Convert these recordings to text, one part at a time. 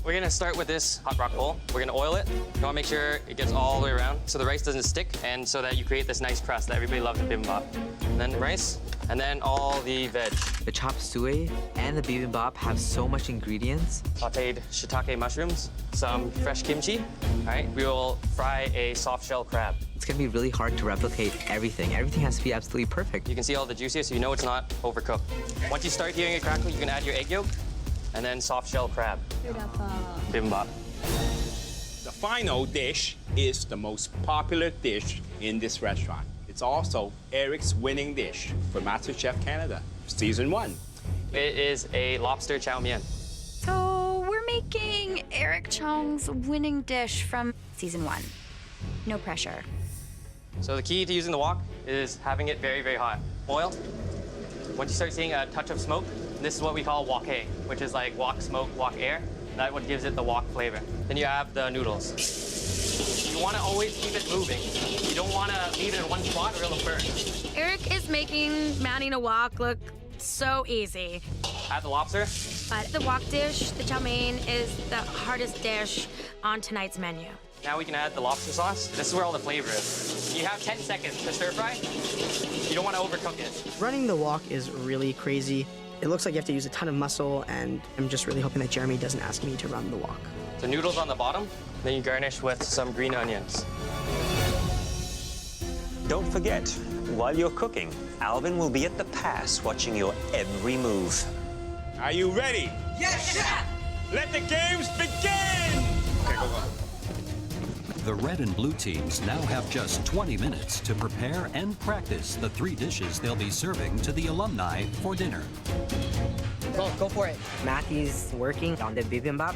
We're gonna start with this hot rock bowl. We're gonna oil it. You wanna make sure it gets all the way around so the rice doesn't stick and so that you create this nice crust that everybody loves in bibimbap. And then the rice, and then all the veg. The chop suey and the bibimbap have so much ingredients. Sauteed shiitake mushrooms, some fresh kimchi. All right, we will fry a soft shell crab. It's gonna be really hard to replicate everything. Everything has to be absolutely perfect. You can see all the juices, so you know it's not overcooked. Once you start hearing it crackle, you can add your egg yolk, and then soft shell crab. Bibimbap. The final dish is the most popular dish in this restaurant. It's also Eric's winning dish for MasterChef Canada, Season 1. It is a lobster chow mein. So we're making Eric Chong's winning dish from Season 1. No pressure. So the key to using the wok is having it very, very hot. Oil. Once you start seeing a touch of smoke, this is what we call wok air, which is like wok smoke, wok air. That's what gives it the wok flavor. Then you have the noodles. You want to always keep it moving. You don't want to leave it in one spot or it'll burn. Eric is making mounting a wok look so easy. Add the lobster. But the wok dish, the chow mein, is the hardest dish on tonight's menu. Now we can add the lobster sauce. This is where all the flavor is. You have 10 seconds to stir fry. You don't want to overcook it. Running the wok is really crazy. It looks like you have to use a ton of muscle, and I'm just really hoping that Jeremy doesn't ask me to run the wok. The noodles on the bottom, then you garnish with some green onions. Don't forget, while you're cooking, Alvin will be at the pass watching your every move. Are you ready? Yes, chef! Let the games begin! Okay, go. The red and blue teams now have just 20 minutes to prepare and practice the 3 dishes they'll be serving to the alumni for dinner. Go for it. Matthew's working on the bibimbap.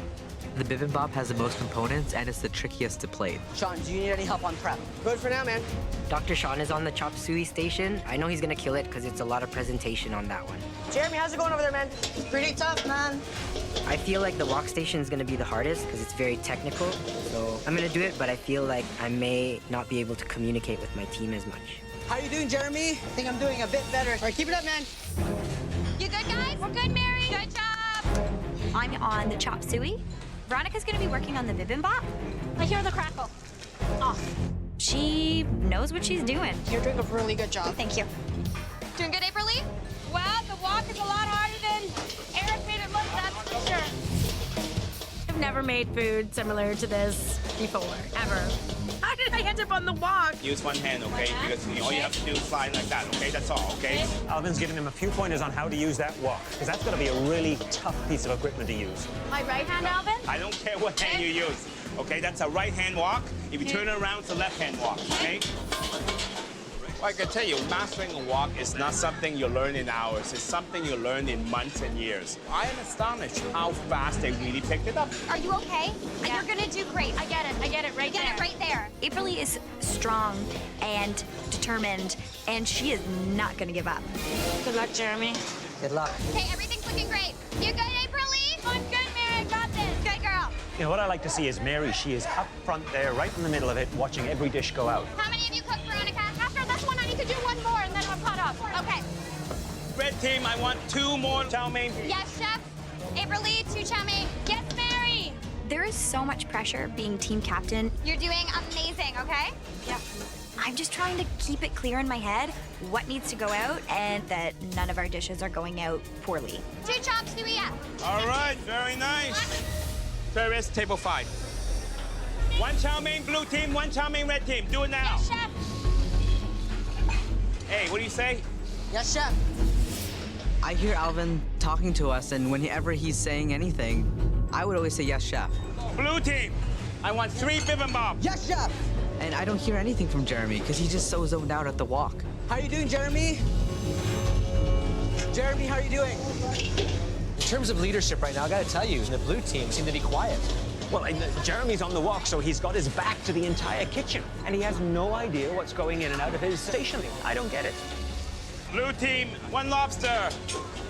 The bibimbap has the most components and it's the trickiest to plate. Sean, do you need any help on prep? Good for now, man. Dr. Sean is on the chop suey station. I know he's gonna kill it because it's a lot of presentation on that one. Jeremy, how's it going over there, man? Pretty tough, man. I feel like the wok station is gonna be the hardest because it's very technical. So I'm gonna do it, but I feel like I may not be able to communicate with my team as much. How you doing, Jeremy? I think I'm doing a bit better. All right, keep it up, man. You good, guys? We're good, Mary. Good job. I'm on the chop suey. Veronica's gonna be working on the bibimbap. I hear the crackle. Oh, she knows what she's doing. You're doing a really good job. Thank you. Doing good, April Lee? Well, the wok is a lot harder than Eric made it look, that's for sure. I've never made food similar to this before, ever. How did I end up on the wok? Use one hand, okay? Because all you have to do is slide like that, okay? That's all, okay? Alvin's giving him a few pointers on how to use that wok, because that's going to be a really tough piece of equipment to use. My right hand, Alvin? I don't care what hand you use, okay? That's a right-hand walk. If you turn it around, it's a left-hand walk, okay? Well, I can tell you, mastering a walk is not something you learn in hours. It's something you learn in months and years. I am astonished how fast they really picked it up. Are you okay? Yeah. You're gonna do great. I get it right there. Right there. April Lee is strong and determined, and she is not gonna give up. Good luck, Jeremy. Good luck. Hey, everything's looking great. You good, April Lee? I'm good, Mary. I got this. Good girl. You know, what I like to see is Mary, she is up front there, right in the middle of it, watching every dish go out. How many of you cooked, Veronica? After this one, I need to do one more, and then I'm caught up. Okay. Red team, I want 2 more chow mein. Yes, chef. April Lee, 2 chow mein. Yes, Mary. There is so much pressure being team captain. You're doing amazing, okay? Yeah. I'm just trying to keep it clear in my head what needs to go out and that none of our dishes are going out poorly. 2 chops, suey up. All right, very nice. Ferris, table 5. 1 chow mein, blue team, 1 chow mein, red team. Do it now. Yes, chef. Hey, what do you say? Yes, chef. I hear Alvin talking to us, and whenever he's saying anything, I would always say, yes, chef. Blue team, I want 3 bibimbap. Yes, chef. And I don't hear anything from Jeremy, because he's just so zoned out at the wok. How you doing, Jeremy? Jeremy, how are you doing? In terms of leadership right now, I gotta tell you, the blue team seem to be quiet. Well, Jeremy's on the wok, so he's got his back to the entire kitchen, and he has no idea what's going in and out of his station. I don't get it. Blue team, 1 lobster.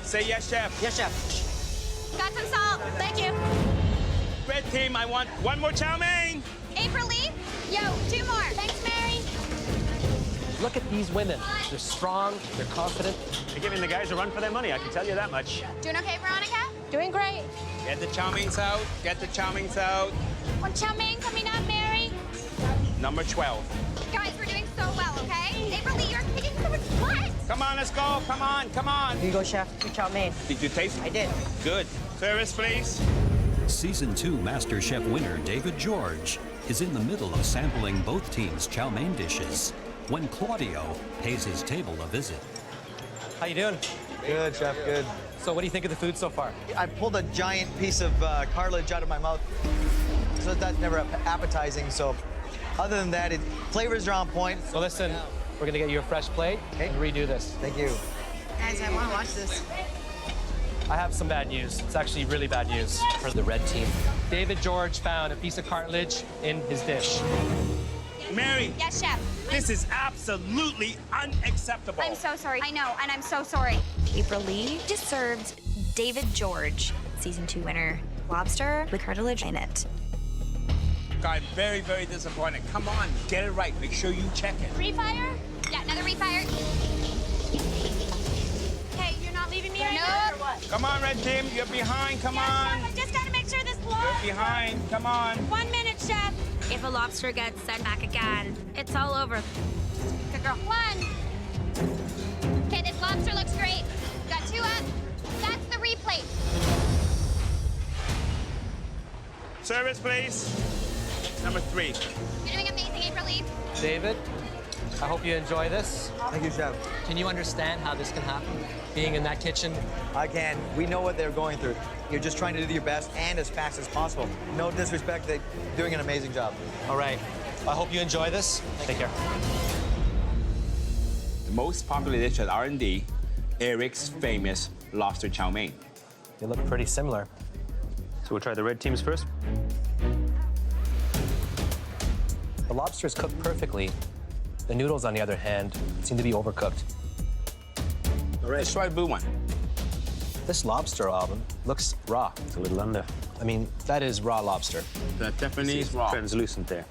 Say yes, chef. Yes, chef. Got some salt. Thank you. Red team, I want 1 more chow mein. April Lee? Yo, 2 more. Thanks, Mary. Look at these women. They're strong, they're confident. They're giving the guys a run for their money, I can tell you that much. Doing okay, Veronica? Doing great. Get the chow meins out. Get the chow meins out. One chow mein coming up, Mary. Number 12. Guys, we're doing so well, okay? April Lee, you're kicking so much butt. Come on, let's go. Come on, come on. Here you go, chef. 2 chow mein. Did you taste? I did. Good. Service, please. Season 2 MasterChef winner David George is in the middle of sampling both teams' chow mein dishes when Claudio pays his table a visit. How you doing? Good, chef, good. So what do you think of the food so far? I pulled a giant piece of cartilage out of my mouth, so that's never appetizing. So other than that, flavors are on point. So listen, we're gonna get you a fresh plate and redo this. Thank you. Guys, I want to watch this. I have some bad news. It's actually really bad news for the red team. David George found a piece of cartilage in his dish. Mary. Yes, chef. This is absolutely unacceptable. I'm so sorry. I know, and I'm so sorry. April Lee just served David George, season 2 winner, lobster with cartilage in it. I'm very, very disappointed. Come on, get it right. Make sure you check it. Refire? Yeah, another refire. Hey, you're not leaving me No. or what? Come on, red team. You're behind. Come on. Chef, I just got to make sure this You're blows. behind. Come on. 1 minute, chef. If a lobster gets sent back again, it's all over. Good girl. 1. Okay, this lobster looks great. Got 2 up. That's the replate. Service, please. Number 3. You're doing amazing, April Lee. David, I hope you enjoy this. Thank you, chef. Can you understand how this can happen? Being in that kitchen? I can. We know what they're going through. You're just trying to do your best and as fast as possible. No disrespect, they're doing an amazing job. All right. I hope you enjoy this. Take care. The most popular dish at R&D, Eric's famous lobster chow mein. They look pretty similar. So we'll try the red teams first. The lobster is cooked perfectly. The noodles, on the other hand, seem to be overcooked. All right. Let's try the blue one. This lobster, Alvin, looks raw. It's a little under. I mean, that is raw lobster. That definitely is raw. Translucent there.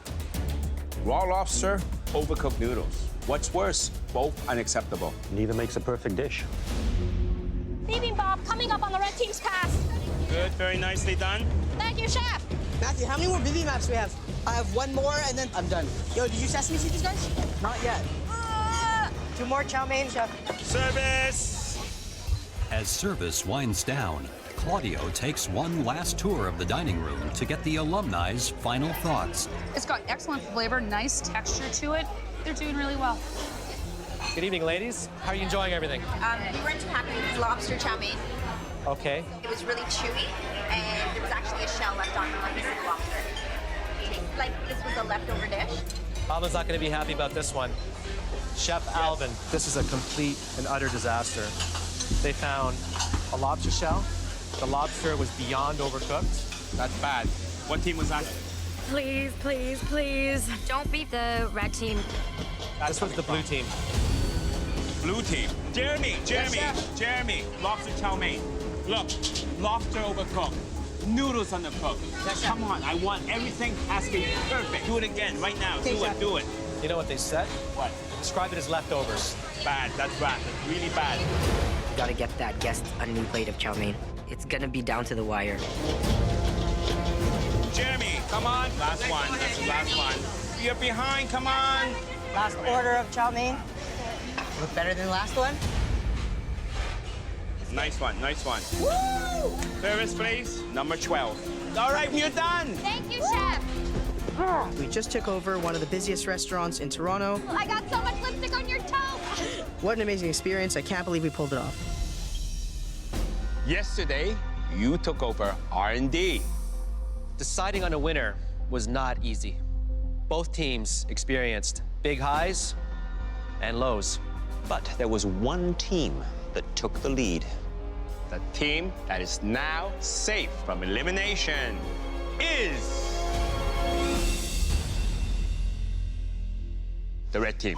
Raw lobster, overcooked noodles. What's worse? Both unacceptable. Neither makes a perfect dish. Bibimbap coming up on the red team's pass. Good, very nicely done. Thank you, chef. Matthew, how many more bibimbaps do we have? I have 1 more, and then I'm done. Yo, did you sesame seed these guys? Not yet. 2 more chow mein, chef. Service. As service winds down, Claudio takes one last tour of the dining room to get the alumni's final thoughts. It's got excellent flavor, nice texture to it. They're doing really well. Good evening, ladies. How are you enjoying everything? We weren't too happy with the lobster chow mein. Okay. It was really chewy, and there was actually a shell left on one piece of the lobster. Like this was a leftover dish. Alvin's not going to be happy about this one. Chef Alvin, this is a complete and utter disaster. They found a lobster shell. The lobster was beyond overcooked. That's bad. What team was that? Please, please, please. Don't beat the red team. This was the blue team. Blue team. Jeremy, Jeremy. Lobster chow mein. Look, lobster overcooked. Noodles undercooked. Come on, I want everything has to be perfect. Do it again, right now. Do it. You know what they said? What? Describe it as leftovers. Bad, that's bad. That's really bad. Gotta get that guest a new plate of chow mein. It's gonna be down to the wire. Jeremy, come on. Last one. That's the last one. You're behind, come on. Last order of chow mein. Look better than the last one? Nice one, nice one. Woo! Service, please. Number 12. All right, you're done. Thank you, chef. We just took over one of the busiest restaurants in Toronto. I got so much lipstick on your toe. What an amazing experience. I can't believe we pulled it off. Yesterday, you took over R&D. Deciding on a winner was not easy. Both teams experienced big highs and lows. But there was one team that took the lead. The team that is now safe from elimination is the red team.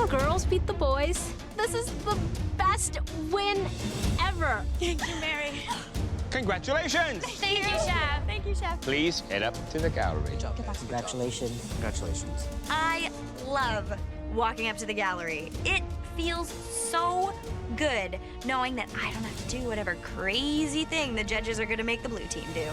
Girls beat the boys. This is the best win ever. Thank you, Mary. Congratulations. Thank you, chef. Thank you, chef. Please head up to the gallery. Congratulations. Congratulations. I love walking up to the gallery. It feels so good knowing that I don't have to do whatever crazy thing the judges are gonna make the blue team do.